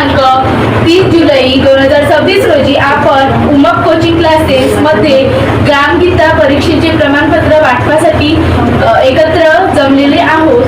दिनांक 30 जुलै 2026 रोजी आपण उमक कोचिंग क्लासेस मध्ये ग्रामगीता परीक्षेचे प्रमाणपत्र वाटपासाठी एकत्र जमलेले आहोत।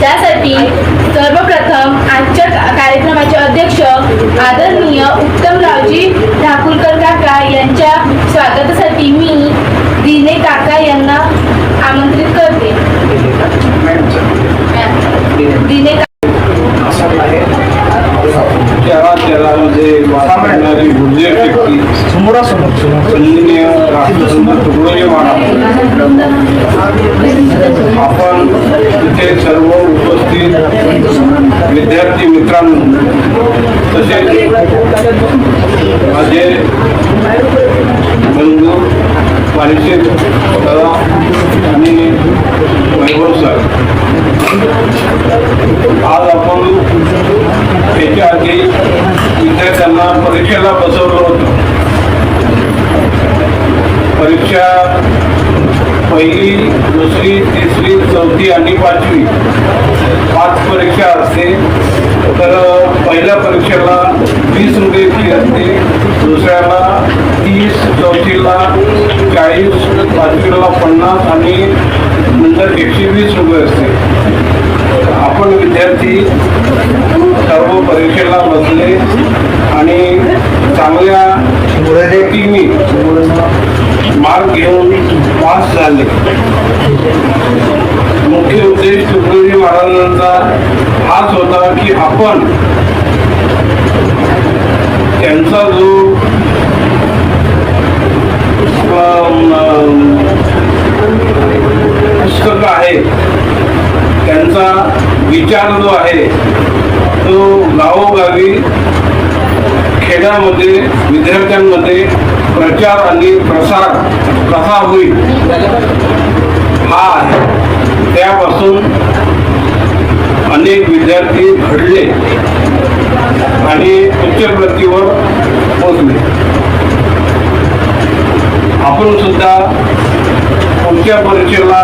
त्यासाठी सर्वप्रथम आजच्या कार्यक्रमाचे अध्यक्ष आदरणीय उत्तमरावजी ठाकूरकर काका यांच्या स्वागतासाठी मी दिने काका यांना आमंत्रित करते। दिने आपण इथे सर्व उपस्थित विद्यार्थी मित्रांनो तसेच माझे बंधू पारिषद दादा आणि वैभव सर, आज आपण याच्या आधी विद्यार्थ्यांना परीक्षेला बसवलं होतं। परीक्षा पहिली, दुसरी, तिसरी, चौथी आणि पाचवी 5 परीक्षा असते। तर पहिल्या परीक्षेला 20 रुपये फी असते, दुसऱ्याला 30, चौथीला 40, पाचवीला 50 आणि नंतर 120 रुपये असते। आपण विद्यार्थी सर्व परीक्षेला बसले आणि चांगल्या रेटिंगनी मार्क घेऊन पास झाले। मुख्य उद्देश तुकडोजी महाराजांचा हाच होता की आपण त्यांचा जो पुस्तक आहे, त्यांचा विचार जो आहे तो गावोगावी खेड्यामध्ये विद्यार्थ्यांमध्ये प्रचार आणि प्रसार कसा होईल हा आहे। त्यापासून अनेक विद्यार्थी घडले आणि उच्च प्रगतीवर पोहोचले। आपण सुद्धा पुढच्या परीक्षेला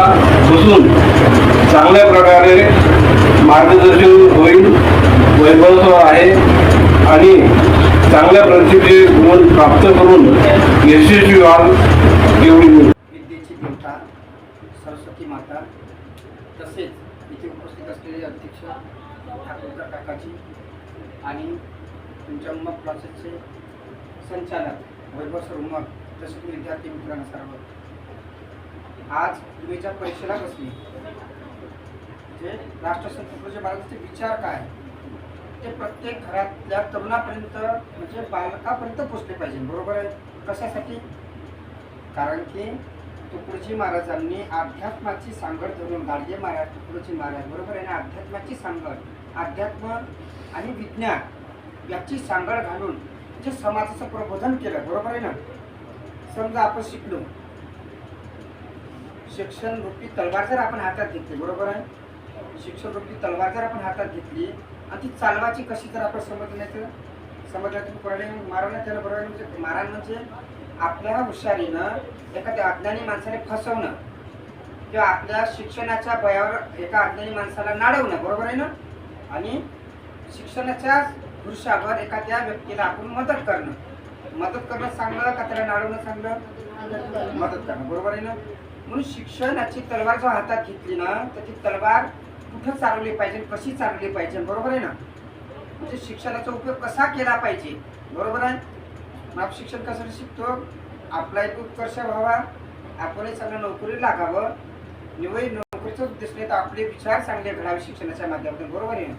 बसून चांगल्या प्रकारे मार्गदर्शन होईल, वैभव आहे आणि चांगल्या प्रतीचे गुण प्राप्त करून यशस्वी व्हाल एवढी विद्येची देवता सरस्वती माता तसेच इथे उपस्थित असलेले अध्यक्ष ठाकूरकर काकाजी आणि तुमच्या उमक क्लासेसचे संचालक वैभव सर उमक, तसेच विद्यार्थी मित्रांनो सर्व, आज तुम्ही ज्या परीक्षेला बसली जे राष्ट्रसंत तुकडोजी महाराजांचे विचार काय ते प्रत्येक घरातल्या तरुणापर्यंत म्हणजे बालकापर्यंत पोचले पाहिजे, बरोबर आहे? कशासाठी? कारण की तुकडोजी महाराजांनी अध्यात्माची सांगड धरून, गाडगे महाराज, तुकडोजी महाराज, बरोबर आहे ना, अध्यात्माची सांगड, अध्यात्म आणि विज्ञान याची सांगड घालून जे समाजाचं प्रबोधन केलं, बरोबर आहे ना। समजा आपण शिकलो, शिक्षण रूपी तलवार जर आपण हातात घेतली, बरोबर आहे, शिक्षण रूपी तलवार जर आपण हातात घेतली आणि ती चालवाची कशी जर आपण समजलं तुम्ही कोणाने मारायला त्याला, बरोबर म्हणजे मारण म्हणजे आपल्या हुशारीनं एखाद्या अज्ञानी माणसाने फसवणं किंवा आपल्या शिक्षणाच्या बयावर एका अज्ञानी माणसाला नाडवणं, बरोबर आहे ना, आणि शिक्षणाच्या पुरुषावर एखाद्या व्यक्तीला आपण मदत करणं चांगलं का त्याला नाडवणं चांगलं? मदत करणं, बरोबर आहे ना। म्हणून शिक्षणाची तलवार जो हातात घेतली ना तर ती तलवार कुठं चालवली पाहिजे, कशी चालवली पाहिजे, बरोबर आहे ना, म्हणजे शिक्षणाचा उपयोग कसा केला पाहिजे, बरोबर आहे। मग शिक्षण कसं शिकतो? आपला एक उत्कर्ष व्हावा, आपणही चांगलं नोकरी लागावं, निवडी नोकरीचं उद्देश नाही तर आपले विचार चांगले घडावे शिक्षणाच्या माध्यमातून, बरोबर आहे ना,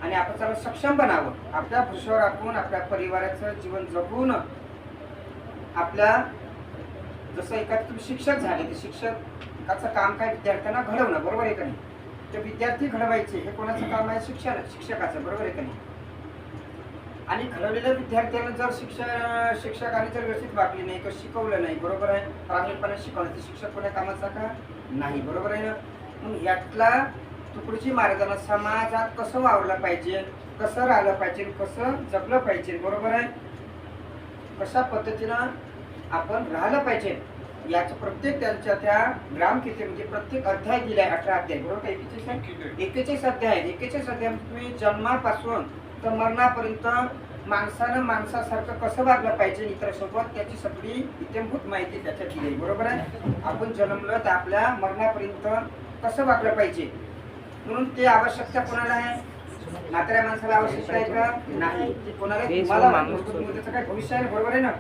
आणि आपण चांगलं सक्षम बनावं, आपल्या पुरुषावर आपण आपल्या परिवाराचं जीवन जगून आपल्या जसं एखादं तुम्ही शिक्षक झाले तर शिक्षकाचं काम काय विद्यार्थ्यांना घडवणं, बरोबर आहे का नाही? ते विद्यार्थी घडवायचे हे कोणाचं काम आहे? शिक्षकाचं, बरोबर आहे का नाही? आणि घडवलेल्या विद्यार्थ्यांना जर शिक्षकाने जर व्यवस्थित वागले नाही किंवा शिकवलं नाही, बरोबर आहे, प्रामाणिकपणे शिकवलं तर शिक्षक कोणा कामाचा का नाही, बरोबर आहे ना। म्हणून यातला तुकडोजी महाराजांना समाजात कसं वावरलं पाहिजे, कसं राहिलं पाहिजे, कसं जगलं पाहिजे, बरोबर आहे, कशा पद्धतीनं आपण राहिलं पाहिजे याचं प्रत्येक त्यांच्या त्या ग्रामगीते म्हणजे प्रत्येक अध्याय दिलाय 18 अध्याय बरोबर. 41 अध्याय आहेत. 41 अध्याय तुम्ही जन्मापासून तर मरणापर्यंत माणसानं माणसासारखं कसं वागलं पाहिजे इतरांसोबत त्याची सगळी इत्यंभूत माहिती त्याच्यात दिली बरोबर आहे. आपण जन्मलं तर आपल्या मरणापर्यंत कसं वागलं पाहिजे म्हणून ते आवश्यकता कोणाला आहे. म्हाताऱ्या माणसाला आवश्यक आहे का नाही. ते कोणाला तुम्हाला त्याचं काय भविष्य आहे बरोबर आहे ना.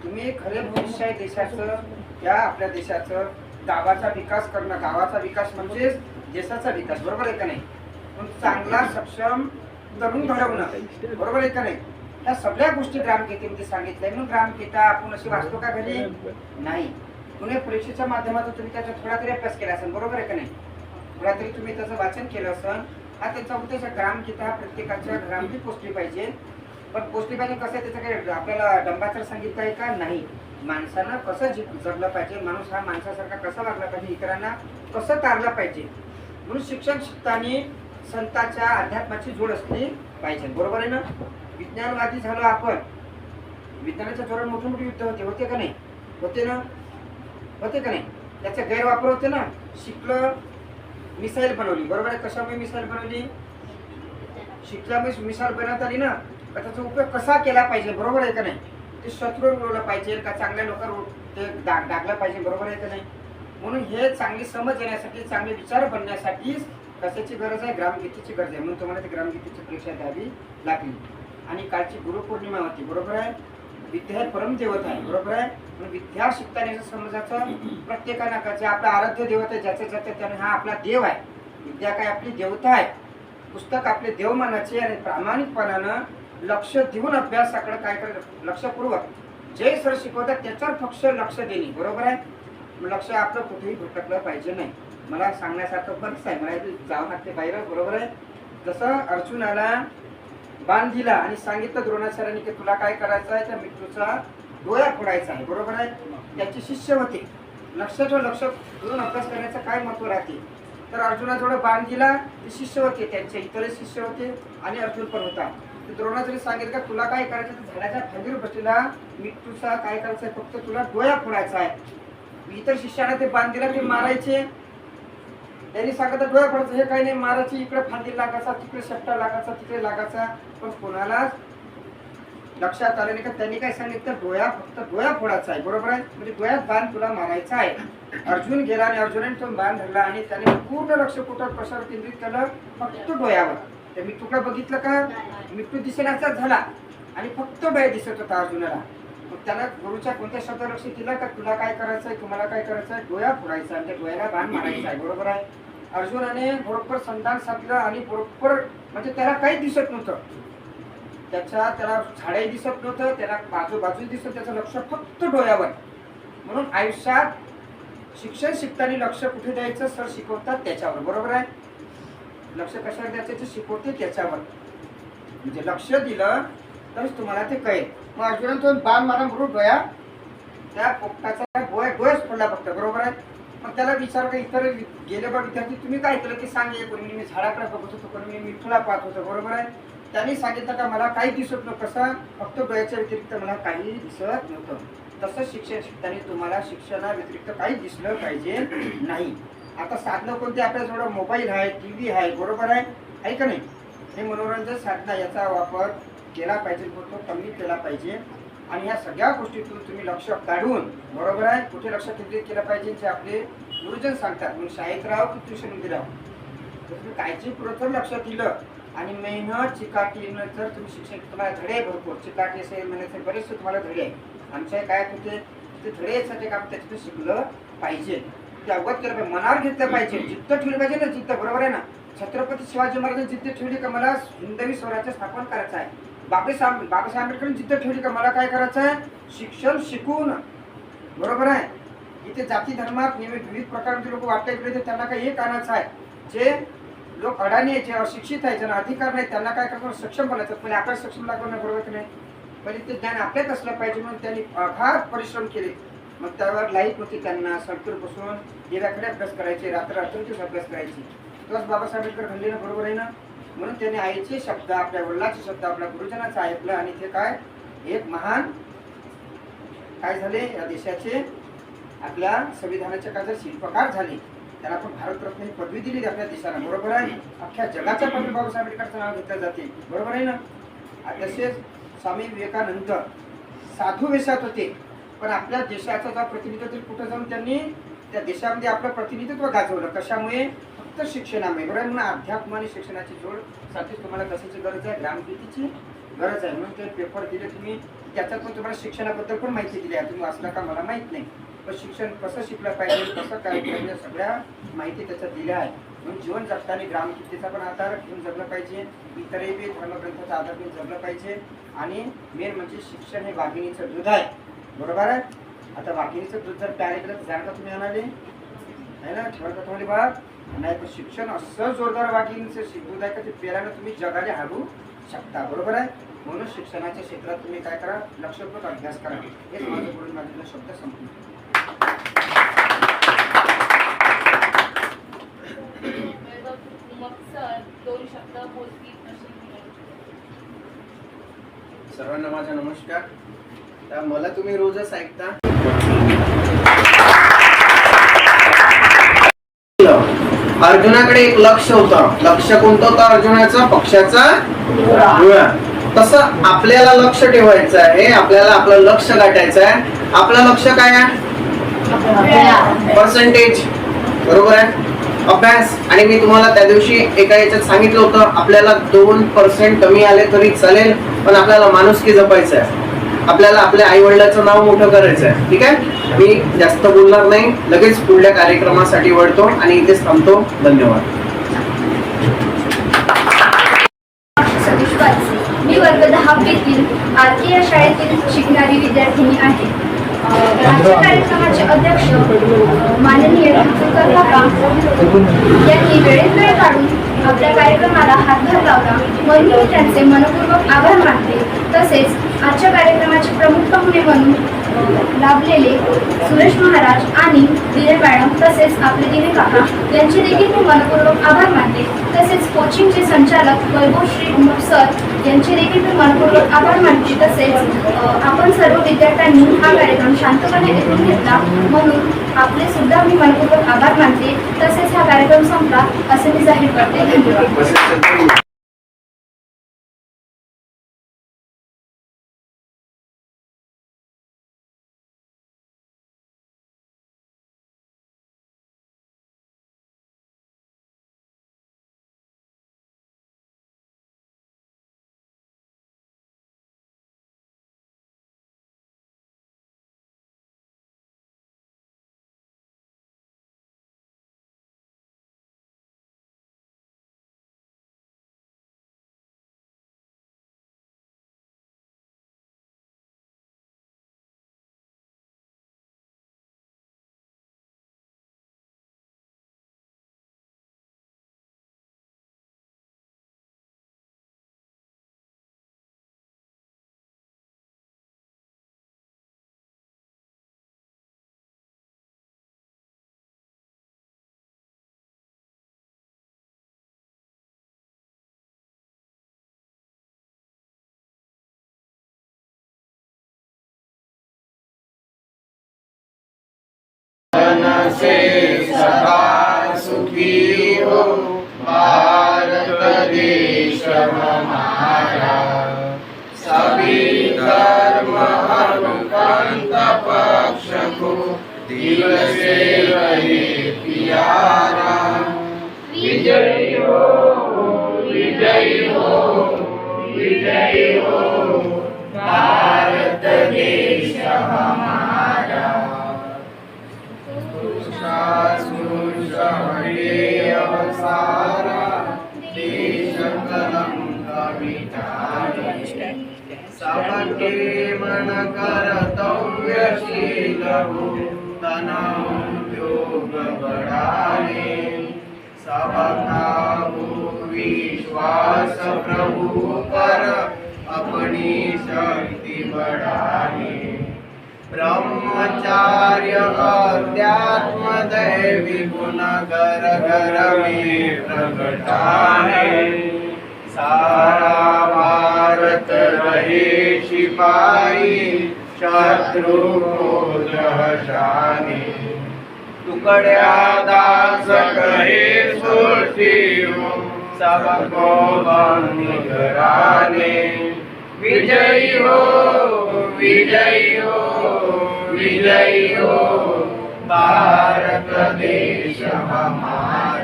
तुम्ही खरे भविष्य आहे देशाचं या आपल्या देशाचं गावाचा विकास करणं. गावाचा विकास म्हणजे देशाचा विकास बरोबर आहे का नाही. पण चांगला सक्षम तरुण घडवणं बरोबर आहे का नाही. या सगळ्या गोष्टी ग्रामगीतेमध्ये सांगितल्या. म्हणून ग्रामगीता आपण अशी वाचतो का घरी नाही. पुणे परीक्षेच्या माध्यमातून तुम्ही त्याचा थोडा तरी अभ्यास केला असेल बरोबर आहे का नाही. थोडा तरी तुम्ही त्याचं वाचन केलं असेल. हा त्यांचा उद्देश ग्रामगीता हा प्रत्येकाच्या घरामध्ये पोचली पाहिजे. पण पोचली पाहिजे कसं आहे त्याचं काही आपल्याला डंबाचार सांगितलं आहे का नाही. माणसानं कसं जगलं पाहिजे. माणूस हा माणसासारखा कसा वागला पाहिजे. इतरांना कसं तारलं पाहिजे. म्हणून शिक्षण शिकताना संतांच्या अध्यात्माची जोड असली पाहिजे बरोबर आहे ना. विज्ञानवादी झालो आपण. विज्ञानाच्या जोरात मोठे मोठे युद्ध होते का नाही. होते ना होते का नाही. त्याचा गैरवापर होते ना. शिकलं मिसाईल बनवली बरोबर आहे. कशामुळे मिसाईल बनवली. शिकल्यामुळे मिसाईल बनवता आली ना. त्याचा उपयोग कसा केला पाहिजे बरोबर आहे का नाही. ते शत्रू उडवलं पाहिजे का चांगल्या लोकांवर ते डागलं पाहिजे बरोबर आहे का नाही. म्हणून हे चांगली समज येण्यासाठी चांगले विचार बनण्यासाठीच कशाची गरज आहे ग्रामगीतेची गरज आहे. म्हणून तुम्हाला ती ग्रामगीतेची परीक्षा द्यावी लागली. आणि कालची गुरुपौर्णिमा होती बरोबर आहे. विद्या हे परमदेवत आहे बरोबर आहे. म्हणून विद्या शिकताना समजायचं प्रत्येकानं का जे आपला आराध्य देवत आहे ज्याचं त्याने हा आपला देव आहे. विद्या काय आपली देवता आहे. पुस्तक आपले देव मानाचे आणि प्रामाणिकपणानं लक्ष देऊन अभ्यासाकडे काय करायचं लक्षपूर्वक जे सर शिकवतात त्याच्यावर फक्त लक्ष देणे बरोबर आहे. लक्ष आपलं कुठेही भटकलं पाहिजे नाही. मला सांगण्यासारखं बरंच आहे. मला जावं लागते बाहेर बरोबर आहे. जसं अर्जुनाला बाण दिला आणि सांगितलं द्रोणाचार्यांनी की तुला काय करायचं आहे त्या मित्रूचा डोळा फोडायचा आहे बरोबर आहे. त्याचे शिष्य होते. लक्षाचं लक्ष देऊन अभ्यास करण्याचं काय महत्व राहते. तर अर्जुनाजवळ बाण दिला ते शिष्य होते. त्यांचे इतरही शिष्य होते आणि अर्जुन पण होता. द्रोणाचार्य सांगितलं का तुला काय करायचं झाडाच्या फांदीवर बसलेला मित्रूचा काय करायचं आहे फक्त तुला डोळा फोडायचा आहे. इतर शिष्याला ते बाण दिला ते मारायचे. त्यांनी सांगितलं डोळा फोडायचं हे काही नाही मारायची. इकडे फांदी लागायचा तिकडे शेपटा लागायचा तिकडे लागायचा. पण कोणालाच लक्षात आलं नाही का त्यांनी काय सांगितलं फक्त डोळा फोडायचा आहे बरोबर आहे. म्हणजे डोळ्यात बाण तुला मारायचा आहे. अर्जुन गेला आणि अर्जुनाने तो बाण धरला आणि त्याने पूर्ण लक्ष कुठं कशावर केंद्रित केलं फक्त डोळ्यावर. त्या मित्रूला बघितलं का मित्रू दिसेनाचाच झाला आणि फक्त डोळे दिसत होता अर्जुनाला. मग त्याला गुरुच्या कोणत्या शब्दावर लक्ष दिलं का तुला काय करायचं आहे तुम्हाला काय करायचं आहे डोळा फोडायचा आणि त्या डोळ्याला बाण मारायचा आहे बरोबर आहे. अर्जुनाने बरोबर संधान साधलं आणि बरोबर म्हणजे त्याला काही दिसत नव्हतं. त्याला झाडही दिसत नव्हतं. त्याला बाजू दिसत त्याचं लक्ष फक्त डोळ्यावर. म्हणून आयुष्यात शिक्षण शिकताना लक्ष कुठे द्यायचं सर शिकवतात त्याच्यावर बरोबर आहे. लक्ष कशावर द्यायचं शिकवते त्याच्यावर. म्हणजे लक्ष दिलं तरच तुम्हाला ते कळेल. मग अर्जुनाने तो बाण मारा बरोबर डोळ्या त्या पोपटाचा डोळ्याच पडला फक्त बरोबर आहे. मग त्याला विचार का इतर गेले बघ विद्यार्थी तुम्ही काय केलं ते सांगे. कोणी मी झाडाकडे बघत होतो कोणी मी मिठूला पाहत होतो बरोबर आहे. त्यांनी सांगितलं का मला काही दिसत नव्हतं. कसं फक्त डोळ्याच्या व्यतिरिक्त मला काही दिसत नव्हतं. तसं शिक्षण शिकताना तुम्हाला शिक्षणा व्यतिरिक्त काही दिसलं पाहिजे नाही. आता साधनं कोणते आपल्याजवळ मोबाईल आहे TV आहे बरोबर आहे का नाही. हे मनोरंजन साधना याचा वापर केला पाहिजे तो कमी केला पाहिजे. आणि ह्या सगळ्या गोष्टीतून तुम्ही लक्ष काढून बरोबर आहे कुठे लक्ष केंद्रित केलं पाहिजे जे आपले गुरुजन सांगतात. म्हणून शाळेत राहा की ट्युशनमध्ये राहा तुम्ही काळजीपूर्वक लक्ष दिलं आणि मेहनत चिकाटीनं जर तुम्ही शिक्षण तुम्हाला धडे भरपूर चिकाटी असेल म्हणायचे बरेचसे तुम्हाला धडे आहे. आमच्या काय होते ते धडे यासाठी काम त्याच्यातून शिकलं पाहिजे. ते अवगत केलं पाहिजे मनावर घेतलं पाहिजे. जिद्द ठेवली पाहिजे ना जिद्द बरोबर आहे ना. छत्रपती शिवाजी महाराजांनी जिद्द ठेवली का मला हिंदवी स्वराज्य स्थापन करायचं आहे. बाबासाहेब आंबेडकरांनी जिद्द ठेवली का मला काय करायचं आहे शिक्षण शिकून बरोबर आहे. इथे जाती धर्मात विविध प्रकारचे लोक वाटत इकडे त्यांना काही एक आणायचं आहे. जे लोक अडाणी आहे जे अशिक्षित आहे ज्यांना अधिकार नाही त्यांना काय करतो सक्षम बनायचं. पहिले आपल्याला सक्षम लागलं नाही बरोबर की नाही. पहिले ते ज्ञान आपल्यात असलं पाहिजे म्हणून त्यांनी अघात परिश्रम केले. मग त्यावर लाईट होती त्यांना सडकर बसून गेल्याकडे अभ्यास करायचे रात्ररात्रच अभ्यास करायचे. तेव्हाच बाबासाहेब आंबेडकर घडले ना बरोबर आहे ना. म्हणून त्याने आईचे शब्द आपल्या वडिलांचे शब्द आपल्या गुरुजनाचं ऐकलं आणि ते काय एक महान काय झाले या देशाचे आपल्या संविधानाच्या काय जर शिल्पकार झाले, त्याला आपण भारतरत्न ही पदवी दिली आपल्या देशाला, बरोबर आहे. अख्ख्या जगाच्या पदवी बाबासाहेब आंबेडकरचं नाव घेतलं जाते, बरोबर आहे ना. तसेच स्वामी विवेकानंद साधू वेशात होते, पण आपल्या देशाचं जेव्हा प्रतिनिधित्व कुठं जाऊन त्यांनी त्या देशामध्ये आपलं प्रतिनिधित्व गाजवलं. कशामुळे? फक्त शिक्षणामुळे, बरोबर. म्हणून अध्यात्म आणि शिक्षणाची जोड सारखीच तुम्हाला कशाची गरज आहे? ग्रामकीर्तीची गरज आहे. म्हणून ते पेपर दिले तुम्ही, त्याच्यात पण तुम्हाला शिक्षणाबद्दल पण माहिती दिली आहे. तुम्ही वाचला का मला माहीत नाही, पण शिक्षण कसं शिकलं पाहिजे, कसं काय पाहिजे, सगळ्या माहिती त्याच्यात दिल्या आहे. म्हणून जीवन जगताना ग्रामकीर्तीचा पण आधार घेऊन जगलं पाहिजे, इतरही बी धर्मग्रंथाचा आधार घेऊन जगलं पाहिजे. आणि मेन म्हणजे शिक्षण हे वाघिणीचं दूध आहे, बरोबर आहे. आता वाघिणीचं दूध जर प्यायला गेलं तर जाण का तुम्ही आणाले आहे ना, ठेवाल का तुम्हाला बाग नाही. तर शिक्षण असं जोरदार वाघिणीचं दूध आहे का ते प्यायला तुम्ही जगाला हारू शकता, बरोबर आहे. म्हणून शिक्षणाच्या क्षेत्रात तुम्ही काय करा? लक्षपूर्वक अभ्यास करा. हेच माझं बोलून माझे शब्द संपले. सर्वांना माझा नमस्कार. तर मला तुम्ही रोजच ऐकता. अर्जुनाकडे एक लक्ष होतं. लक्ष कोणतं होतं अर्जुनाचं? पक्षाचा डोळा. तसं आपल्याला लक्ष ठेवायचं आहे, आपल्याला आपलं लक्ष गाठायचं आहे. आपलं लक्ष काय आहे? पर्सेंटेज, बरोबर आहे. अभ्यास. आणि मी तुम्हाला त्या दिवशी एका याच्यात सांगितलं होतं, आपल्याला 2% कमी आले तरी चालेल, पण आपल्याला माणुसकी जपायचं आहे. आपल्याला आपल्या आई वडिलांचं नाव मोठं करायचं आहे. ठीक आहे, मी जास्त बोलणार नाही, लगेच पुढल्या कार्यक्रमासाठी वळतो आणि इथेच थांबतो. धन्यवाद. मी वर्ग 10 आरती या शाळेतील शिकणारी विद्यार्थिनी आहे. आजच्या कार्यक्रमाचे अध्यक्ष माननीय ठाकूरकर काका यांनी वेळेत वेळ काढून आपल्या कार्यक्रमाला हातभार लावला, म्हणून मी त्यांचे मनपूर्वक आभार मानते. तसेच आजच्या कार्यक्रमाचे प्रमुख पाहुणे म्हणून लाभलेले सुरेश महाराज आणि दिने मॅडम तसेच आपले दिने काका यांचे देखील मी मनपूर्वक आभार मानते. तसेच कोचिंगचे संचालक वैभवश्री उमप सर यांचे देखील मी मनपूर्वक आभार मानते. तसेच आपण सर्व विद्यार्थ्यांनी हा कार्यक्रम शांतपणे ऐकून घेतला, म्हणून आपले सुद्धा मी मनपूर्वक आभार मानते. तसेच हा कार्यक्रम संपला असे मी जाहीर करते. धन्यवाद. से सदा सुखी हो भारत देश हमारा, सभी धर्म पंथ पक्ष को दिल से रहे प्यारा। विजय हो विजय हो विजय हो भारत देश हमारा। अवसारा देश कलंक मिटाए, सबके मन कर्तव्यशील हो तना उद्योग बढ़ाए, सबका हो विश्वास प्रभु पर अपनी शक्ति बढ़ाए। ब्रह्मचार्य अध्यात्म दैवी गुण घर घर में प्रगटाए, सारा भारत रहे सिपाही शत्रु को शानी टुकड़िया दास कहे सृष्टि सबको निगराने विजयी हो विजयी हो विजयी हो भारत देश हमारा।